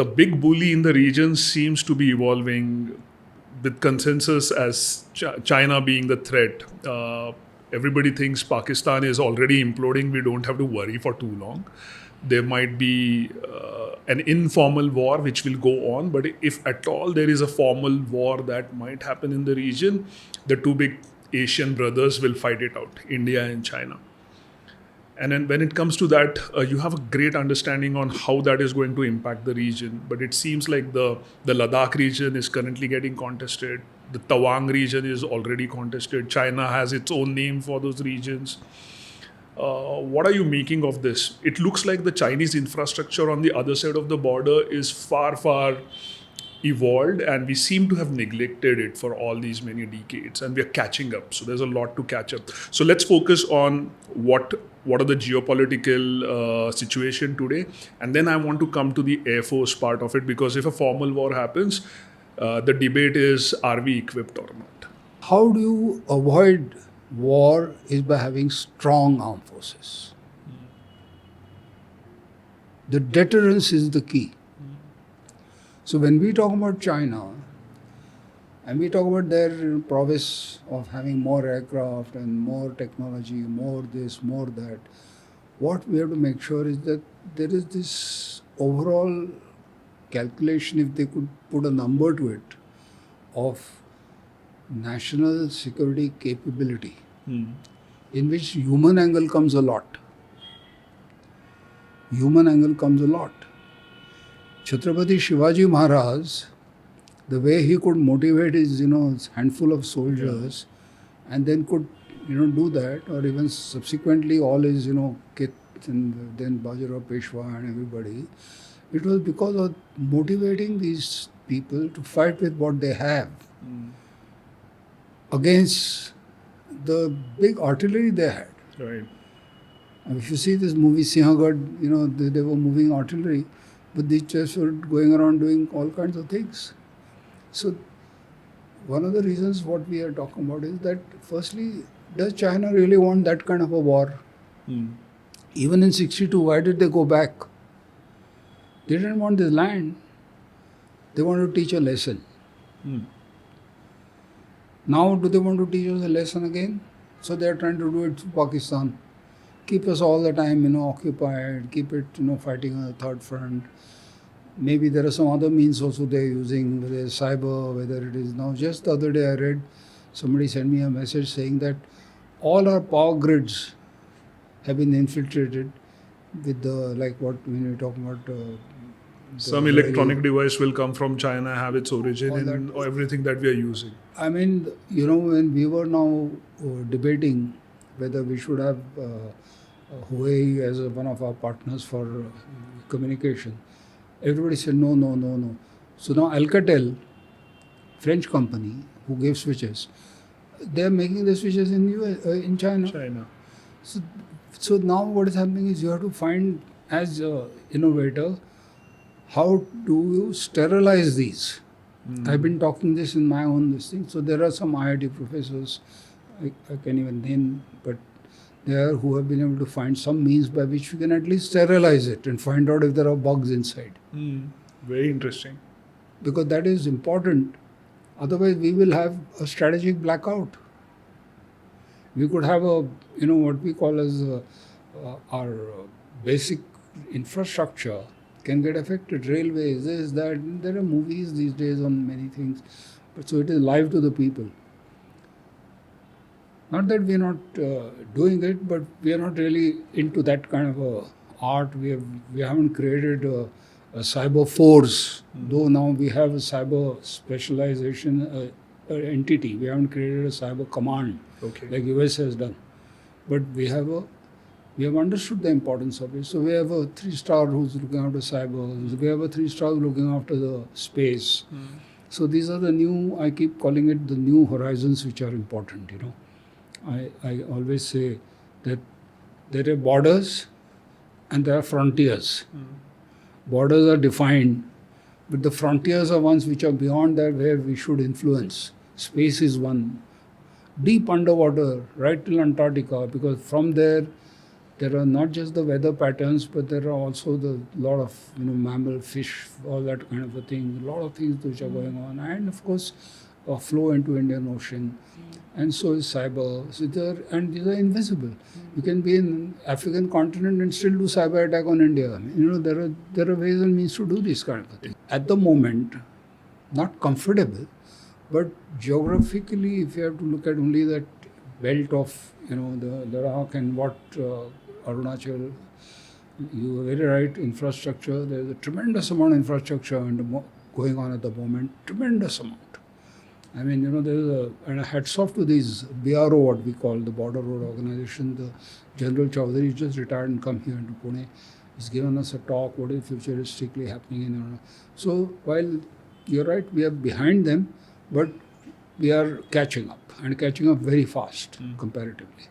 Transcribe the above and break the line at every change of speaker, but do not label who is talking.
the big bully in the region seems to be evolving with consensus as China being the threat. Everybody thinks Pakistan is already imploding. We don't have to worry for too long. There might be an informal war which will go on, but if at all there is a formal war that might happen in the region, the two big Asian brothers will fight it out, India and China. And then when it comes to that, you have a great understanding on how that is going to impact the region. But it seems like the Ladakh region is currently getting contested. The Tawang region is already contested. China has its own name for those regions. What are you making of this? It looks like the Chinese infrastructure on the other side of the border is far, far evolved, and we seem to have neglected it for all these many decades, and we are catching up. So there's a lot to catch up. So let's focus on what are the geopolitical situation today, and then I want to come to the Air Force part of it, because if a formal war happens, the debate is, are we equipped or not?
How do you avoid war is by having strong armed forces. The deterrence is the key. So when we talk about China, and we talk about their prowess of having more aircraft and more technology, more this, more that, what we have to make sure is that there is this overall calculation, if they could put a number to it, of national security capability, in which human angle comes a lot. Human angle comes a lot. Chhatrapati Shivaji Maharaj, the way he could motivate his, handful of soldiers, and then could, do that, or even subsequently all his, kith and then Bajirao Peshwa and everybody, it was because of motivating these people to fight with what they have against the big artillery they had.
Right.
And if you see this movie Sinhagad, they were moving artillery, but these just were going around doing all kinds of things. So one of the reasons what we are talking about is that, firstly, does China really want that kind of a war? Even in 62, why did they go back? They didn't want this land. They wanted to teach a lesson. Now, do they want to teach us a lesson again? So they are trying to do it to Pakistan. Keep us all the time, occupied, keep it, fighting on the third front. Maybe there are some other means also they're using, whether it's cyber, whether it is now. Just the other day I read, somebody sent me a message saying that all our power grids have been infiltrated with when you're talking about...
some electronic device will come from China, have its origin in everything that we are using.
I mean, when we were now debating whether we should have Huawei as one of our partners for communication, everybody said no. So now Alcatel, French company who gave switches, they are making the switches in China. So now what is happening is you have to find, as an innovator, how do you sterilize these? I've been talking this in my own thing. So there are some IIT professors, I can't even name, but there who have been able to find some means by which we can at least sterilize it and find out if there are bugs inside.
Very interesting.
Because that is important. Otherwise, we will have a strategic blackout. We could have what we call as our basic infrastructure can get affected. Railways, this, that. There are movies these days on many things. But so it is live to the people. Not that we are not doing it, but we are not really into that kind of a art. We haven't created a cyber force, though now we have a cyber specialization entity. We haven't created a cyber command like US has done. But we have understood the importance of it. So we have a 3-star who's looking after cyber. We have a 3-star looking after the space. So these are the new, I keep calling it the new horizons which are important, I always say that there are borders and there are frontiers. Borders are defined, but the frontiers are ones which are beyond that, where we should influence. Space is one. Deep underwater, right till Antarctica, because from there there are not just the weather patterns, but there are also the lot of mammal, fish, all that kind of a thing. A lot of things which are going on, and of course, a flow into Indian Ocean, and so is cyber. So these are invisible. You can be in African continent and still do cyber attack on India. I mean, there are ways and means to do this kind of a thing. At the moment, not comfortable, but geographically, if you have to look at only that belt of the Ladakh and what Arunachal, you were very right, infrastructure. There's a tremendous amount of infrastructure going on at the moment, tremendous amount. I mean, and hats off to these BRO, what we call the Border Road Organization. The General Chaudhary just retired and come here into Pune. He's given us a talk, what is futuristically happening in So while you're right, we are behind them, but we are catching up, and catching up very fast comparatively.